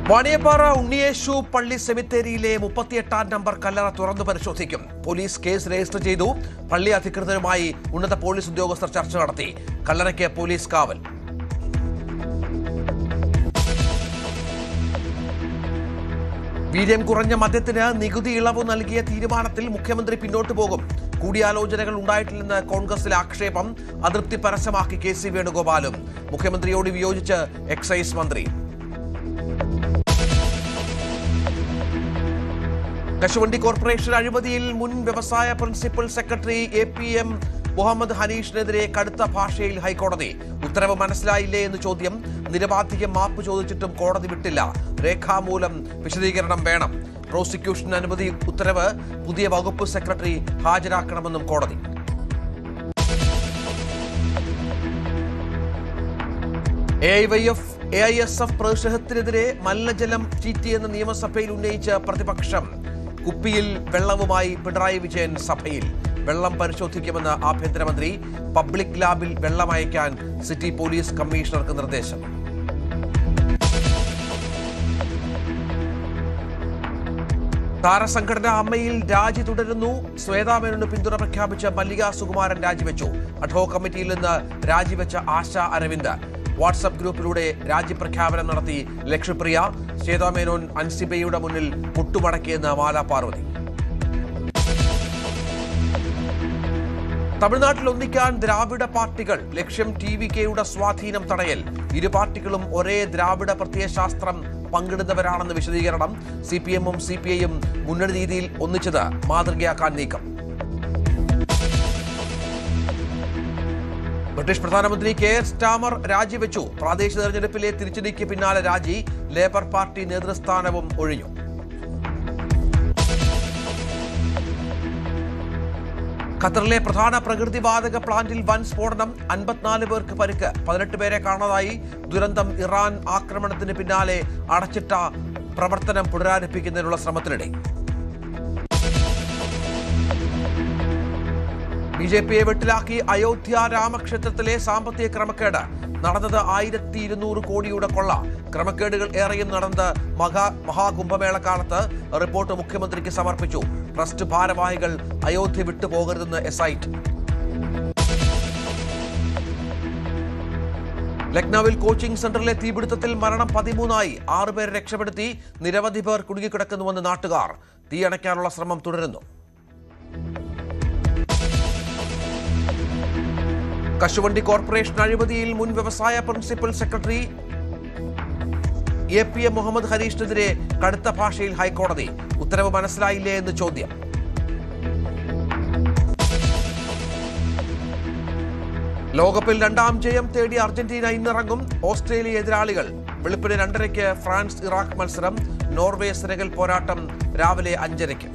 വാണിയപ്പാറ ഉണ്ണിയേശു പള്ളി സെമിത്തേരിയിലെ 38-ാം നമ്പർ കല്ലറ തുറന്നു പരിശോധിക്കും. പോലീസ് കേസ് രജിസ്റ്റർ ചെയ്തു. പള്ളി അധികൃതരുമായി ഉന്നത പോലീസ് ഉദ്യോഗസ്ഥർ ചർച്ച നടത്തി. കല്ലറയ്ക്ക് പോലീസ് കാവൽ. വീര്യം കുറഞ്ഞ മദ്യത്തിന് നികുതി ഇളവ് നൽകിയ തീരുമാനത്തിൽ മുഖ്യമന്ത്രി പിന്നോട്ടു പോകും. കൂടിയാലോചനകൾ ഉണ്ടായിട്ടില്ലെന്ന് കോൺഗ്രസിലെ ആക്ഷേപം. അതൃപ്തി പരസ്യമാക്കി KC വേണുഗോപാലും. മുഖ്യമന്ത്രിയോട് വിയോജിച്ച് എക്സൈസ് മന്ത്രി. കശുവണ്ടി കോർപ്പറേഷൻ അഴിമതിയിൽ മുൻ വ്യവസായ പ്രിൻസിപ്പൽ സെക്രട്ടറി APM മുഹമ്മദ് ഹനീഷിനെതിരെ കടുത്ത ഭാഷയിൽ ഹൈക്കോടതി. ഉത്തരവ് മനസ്സിലായില്ലേ എന്ന് ചോദ്യം. നിരവധികം മാപ്പ് ചോദിച്ചിട്ടും കോടതി വിട്ടില്ല. രേഖാമൂലം വിശദീകരണം വേണം. പ്രോസിക്യൂഷൻ അനുമതി ഉത്തരവ് പുതിയ വകുപ്പ് സെക്രട്ടറി ഹാജരാക്കണമെന്നും കോടതി. AISF പ്രതിഷേധത്തിനെതിരെ മലിനജലം ചീറ്റിയെന്ന നിയമസഭയിൽ ഉന്നയിച്ച പ്രതിപക്ഷം. കുപ്പിയിൽ വെള്ളവുമായി പിണറായി വിജയൻ സഭയിൽ. വെള്ളം പരിശോധിക്കുമെന്ന് ആഭ്യന്തരമന്ത്രി. പബ്ലിക് ലാബിൽ വെള്ളം അയക്കാൻ സിറ്റി പോലീസ് കമ്മീഷണർക്ക് നിർദ്ദേശം. താരസംഘടന അമ്മയിൽ രാജി തുടരുന്നു. ശ്വേതാ മേനോന് പിന്തുണ പ്രഖ്യാപിച്ച മല്ലിക സുകുമാരൻ രാജിവെച്ചു. അഡ്ഹോക് കമ്മിറ്റിയിൽ നിന്ന് രാജിവെച്ച ആശ അരവിന്ദ്. വാട്സ്ആപ്പ് ഗ്രൂപ്പിലൂടെ രാജ്യപ്രഖ്യാപനം നടത്തി ലക്ഷ്യപ്രിയ. ശ്വേതാ മേനോൻ അൻസിബയുടെ മുന്നിൽ മുട്ടുമടക്കിയെന്ന് മാല പാർവതി. തമിഴ്നാട്ടിൽ ഒന്നിക്കാൻ ദ്രാവിഡ പാർട്ടികൾ. ലക്ഷ്യം TVKയുടെ സ്വാധീനം തടയൽ. ഇരു പാർട്ടികളും ഒരേ ദ്രാവിഡ പ്രത്യയശാസ്ത്രം പങ്കിടുന്നവരാണെന്ന് വിശദീകരണം. CPM-ഉം CPI-യും മുന്നണി രീതിയിൽ ഒന്നിച്ചത് മാതൃകയാക്കാൻ നീക്കം. ബ്രിട്ടീഷ് പ്രധാനമന്ത്രി കെയർ സ്റ്റാമർ രാജിവെച്ചു. പ്രാദേശിക തെരഞ്ഞെടുപ്പിലെ തിരിച്ചടിക്ക് പിന്നാലെ രാജി. ലേബർ പാർട്ടി നേതൃസ്ഥാനവും ഒഴിഞ്ഞു. ഖത്തറിലെ പ്രധാന പ്രകൃതിവാതക പ്ലാന്റിൽ വൻ സ്ഫോടനം. 54 പേർക്ക് പരിക്ക്. 18 പേരെ കാണാതായി. ദുരന്തം ഇറാൻ ആക്രമണത്തിന് പിന്നാലെ അടച്ചിട്ട പ്രവർത്തനം പുനരാരംഭിക്കുന്നതിനുള്ള ശ്രമത്തിനിടെ. BJPയെ വെട്ടിലാക്കി അയോധ്യ രാമക്ഷേത്രത്തിലെ സാമ്പത്തിക ക്രമക്കേട്. നടന്നത് 1200 കോടിയുടെ കൊള്ള. ക്രമക്കേടുകൾ ഏറെയും നടന്നത് മഹാകുംഭമേളക്കാലത്ത്. റിപ്പോർട്ട് മുഖ്യമന്ത്രിക്ക് സമർപ്പിച്ചു. ട്രസ്റ്റ് ഭാരവാഹികൾ അയോധ്യ വിട്ടുപോകരുതെന്ന് SIT. ലക്നൌവിൽ കോച്ചിംഗ് സെന്ററിലെ തീപിടുത്തത്തിൽ മരണം 13ആയി. 6 പേരെ രക്ഷപ്പെടുത്തി. നിരവധി പേർ കുടുങ്ങിക്കിടക്കുന്നുവെന്ന് നാട്ടുകാർ. തീയണയ്ക്കാനുള്ള ശ്രമം തുടരുന്നു. കശുവണ്ടി കോർപ്പറേഷൻ അഴിമതിയിൽ മുൻ വ്യവസായ പ്രിൻസിപ്പൽ സെക്രട്ടറി APM മുഹമ്മദ് ഹനീഷിനെതിരെ കടുത്ത ഭാഷയിൽ ഹൈക്കോടതി. ഉത്തരവ് മനസ്സിലായില്ലേ എന്ന് ചോദ്യം. ലോകകപ്പിൽ 2ാം ജയം തേടി അർജന്റീന ഇന്നിറങ്ങും. ഓസ്ട്രേലിയ എതിരാളികൾ. വെളുപ്പിന് 2:30 ഫ്രാൻസ് ഇറാഖ് മത്സരം. നോർവേ സെനഗൽ പോരാട്ടം രാവിലെ 5:00.